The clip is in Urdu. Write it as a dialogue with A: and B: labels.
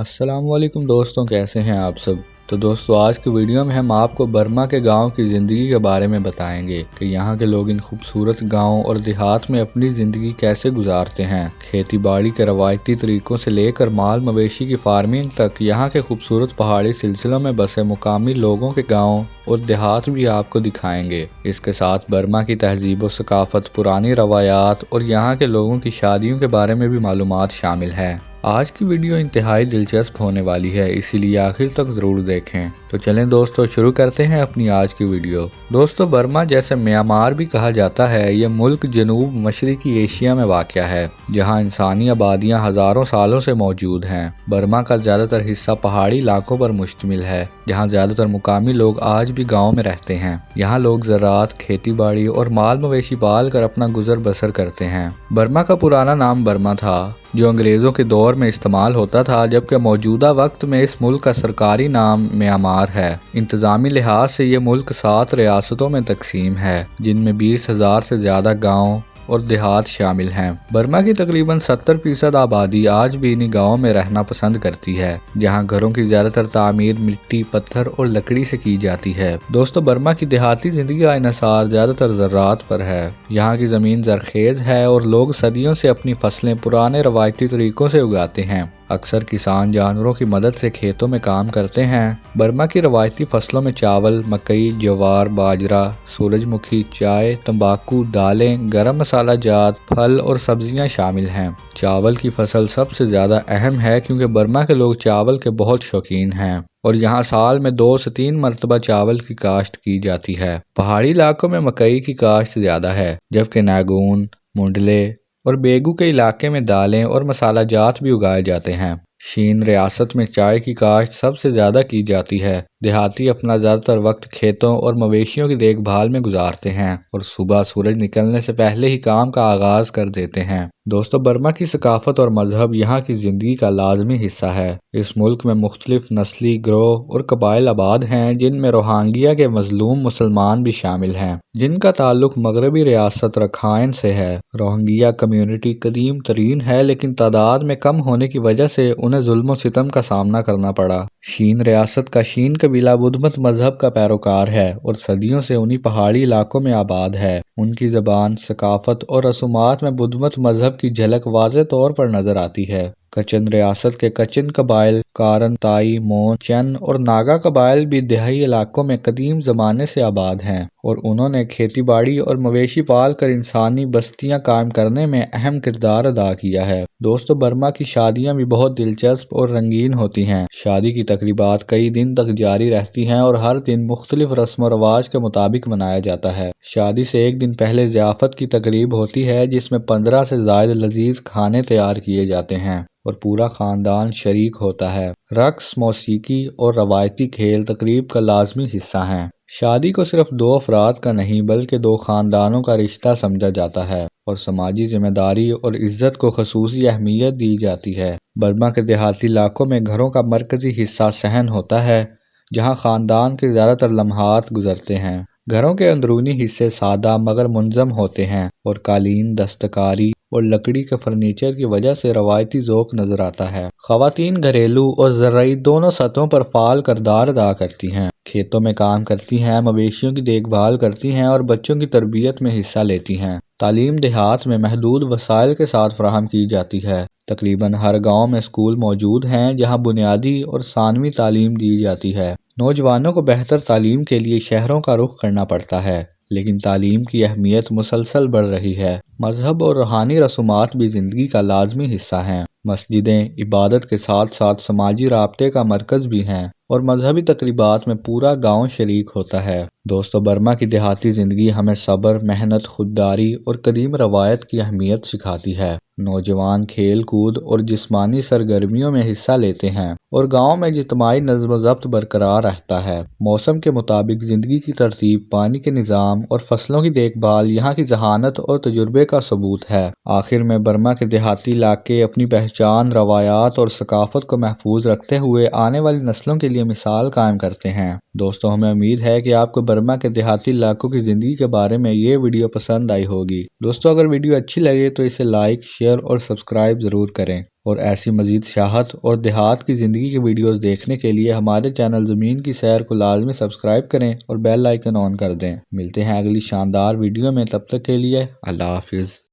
A: السلام علیکم دوستوں، کیسے ہیں آپ سب؟ تو دوستوں، آج کی ویڈیو میں ہم آپ کو برما کے گاؤں کی زندگی کے بارے میں بتائیں گے کہ یہاں کے لوگ ان خوبصورت گاؤں اور دیہات میں اپنی زندگی کیسے گزارتے ہیں۔ کھیتی باڑی کے روایتی طریقوں سے لے کر مال مویشی کی فارمنگ تک، یہاں کے خوبصورت پہاڑی سلسلوں میں بسے مقامی لوگوں کے گاؤں اور دیہات بھی آپ کو دکھائیں گے۔ اس کے ساتھ برما کی تہذیب و ثقافت، پرانی روایات اور یہاں کے لوگوں کی شادیوں کے بارے میں بھی معلومات شامل ہیں۔ آج کی ویڈیو انتہائی دلچسپ ہونے والی ہے، اسی لیے آخر تک ضرور دیکھیں۔ تو چلیں دوستو، شروع کرتے ہیں اپنی آج کی ویڈیو۔ دوستو، برما جیسے میانمار بھی کہا جاتا ہے، یہ ملک جنوب مشرقی ایشیا میں واقع ہے، جہاں انسانی آبادیاں ہزاروں سالوں سے موجود ہیں۔ برما کا زیادہ تر حصہ پہاڑی علاقوں پر مشتمل ہے، جہاں زیادہ تر مقامی لوگ آج بھی گاؤں میں رہتے ہیں۔ یہاں لوگ زراعت، کھیتی باڑی اور مال مویشی پال کر اپنا گزر بسر کرتے ہیں۔ برما کا پرانا نام برما تھا، جو انگریزوں کے دور میں استعمال ہوتا تھا، جبکہ موجودہ وقت میں اس ملک کا سرکاری نام میانمار ہے۔ انتظامی لحاظ سے یہ ملک 7 ریاستوں میں تقسیم ہے، جن میں 20,000 سے زیادہ گاؤں اور دیہات شامل ہیں۔ برما کی تقریباً 70% آبادی آج بھی انہی گاؤں میں رہنا پسند کرتی ہے، جہاں گھروں کی زیادہ تر تعمیر مٹی، پتھر اور لکڑی سے کی جاتی ہے۔ دوستو، برما کی دیہاتی زندگی کا انحصار زیادہ تر زراعت پر ہے۔ یہاں کی زمین زرخیز ہے اور لوگ صدیوں سے اپنی فصلیں پرانے روایتی طریقوں سے اگاتے ہیں۔ اکثر کسان جانوروں کی مدد سے کھیتوں میں کام کرتے ہیں۔ برما کی روایتی فصلوں میں چاول، مکئی، جوار، باجرہ، سورج مکھی، چائے، تمباکو، دالیں، گرم مسالہ جات، پھل اور سبزیاں شامل ہیں۔ چاول کی فصل سب سے زیادہ اہم ہے، کیونکہ برما کے لوگ چاول کے بہت شوقین ہیں اور یہاں سال میں 2 سے 3 مرتبہ چاول کی کاشت کی جاتی ہے۔ پہاڑی علاقوں میں مکئی کی کاشت زیادہ ہے، جبکہ ناگون، منڈلے اور بیگو کے علاقے میں دالیں اور مسالہ جات بھی اگائے جاتے ہیں۔ شین ریاست میں چائے کی کاشت سب سے زیادہ کی جاتی ہے۔ دیہاتی اپنا زیادہ تر وقت کھیتوں اور مویشیوں کی دیکھ بھال میں گزارتے ہیں اور صبح سورج نکلنے سے پہلے ہی کام کا آغاز کر دیتے ہیں۔ دوستو، برما کی ثقافت اور مذہب یہاں کی زندگی کا لازمی حصہ ہے۔ اس ملک میں مختلف نسلی گروہ اور قبائل آباد ہیں، جن میں روہنگیا کے مظلوم مسلمان بھی شامل ہیں، جن کا تعلق مغربی ریاست رکھائن سے ہے۔ روہنگیا کمیونٹی قدیم ترین ہے، لیکن تعداد میں کم ہونے کی وجہ سے انہیں ظلم و ستم کا سامنا کرنا پڑا۔ شین ریاست کا شین قبیلہ بدھ مت مذہب کا پیروکار ہے اور صدیوں سے انہی پہاڑی علاقوں میں آباد ہے۔ ان کی زبان، ثقافت اور رسومات میں بدھ مت مذہب کی جھلک واضح طور پر نظر آتی ہے۔ کچن ریاست کے کچن قبائل، کارن، تائی، مون، چن اور ناگا قبائل بھی دیہی علاقوں میں قدیم زمانے سے آباد ہیں اور انہوں نے کھیتی باڑی اور مویشی پال کر انسانی بستیاں قائم کرنے میں اہم کردار ادا کیا ہے۔ دوستو، برما کی شادیاں بھی بہت دلچسپ اور رنگین ہوتی ہیں۔ شادی کی تقریبات کئی دن تک جاری رہتی ہیں اور ہر دن مختلف رسم و رواج کے مطابق منایا جاتا ہے۔ شادی سے ایک دن پہلے ضیافت کی تقریب ہوتی ہے، جس میں 15 سے زائد لذیذ کھانے تیار کیے جاتے ہیں اور پورا خاندان شریک ہوتا ہے۔ رقص، موسیقی اور روایتی کھیل تقریب کا لازمی حصہ ہیں۔ شادی کو صرف 2 افراد کا نہیں بلکہ 2 خاندانوں کا رشتہ سمجھا جاتا ہے اور سماجی ذمہ داری اور عزت کو خصوصی اہمیت دی جاتی ہے۔ برما کے دیہاتی علاقوں میں گھروں کا مرکزی حصہ صحن ہوتا ہے، جہاں خاندان کے زیادہ تر لمحات گزرتے ہیں۔ گھروں کے اندرونی حصے سادہ مگر منظم ہوتے ہیں اور قالین، دستکاری اور لکڑی کے فرنیچر کی وجہ سے روایتی ذوق نظر آتا ہے۔ خواتین گھریلو اور زرعی دونوں سطحوں پر فعال کردار ادا کرتی ہیں۔ کھیتوں میں کام کرتی ہیں، مویشیوں کی دیکھ بھال کرتی ہیں اور بچوں کی تربیت میں حصہ لیتی ہیں۔ تعلیم دیہات میں محدود وسائل کے ساتھ فراہم کی جاتی ہے۔ تقریباً ہر گاؤں میں اسکول موجود ہیں، جہاں بنیادی اور ثانوی تعلیم دی جاتی ہے۔ نوجوانوں کو بہتر تعلیم کے لیے شہروں کا رخ کرنا پڑتا ہے، لیکن تعلیم کی اہمیت مسلسل بڑھ رہی ہے۔ مذہب اور روحانی رسومات بھی زندگی کا لازمی حصہ ہیں۔ مسجدیں عبادت کے ساتھ ساتھ سماجی رابطے کا مرکز بھی ہیں اور مذہبی تقریبات میں پورا گاؤں شریک ہوتا ہے۔ دوستو، برما کی دیہاتی زندگی ہمیں صبر، محنت، خودداری اور قدیم روایت کی اہمیت سکھاتی ہے۔ نوجوان کھیل کود اور جسمانی سرگرمیوں میں حصہ لیتے ہیں اور گاؤں میں اجتماعی نظم و ضبط برقرار رہتا ہے۔ موسم کے مطابق زندگی کی ترتیب، پانی کے نظام اور فصلوں کی دیکھ بھال یہاں کی ذہانت اور تجربے کا ثبوت ہے۔ آخر میں، برما کے دیہاتی علاقے اپنی پہچان، روایات اور ثقافت کو محفوظ رکھتے ہوئے آنے والی نسلوں کے لیے مثال قائم کرتے ہیں۔ دوستو، ہمیں امید ہے کہ آپ کو برما کے دیہاتی علاقوں کی زندگی کے بارے میں یہ ویڈیو پسند آئی ہوگی۔ دوستو، اگر ویڈیو اچھی لگے تو اسے لائک، شیئر اور سبسکرائب ضرور کریں۔ اور ایسی مزید سیاحت اور دیہات کی زندگی کی ویڈیوز دیکھنے کے لیے ہمارے چینل زمین کی سیر کو لازمی سبسکرائب کریں اور بیل آئیکن آن کر دیں۔ ملتے ہیں اگلی شاندار ویڈیو میں، تب تک کے لیے اللہ حافظ۔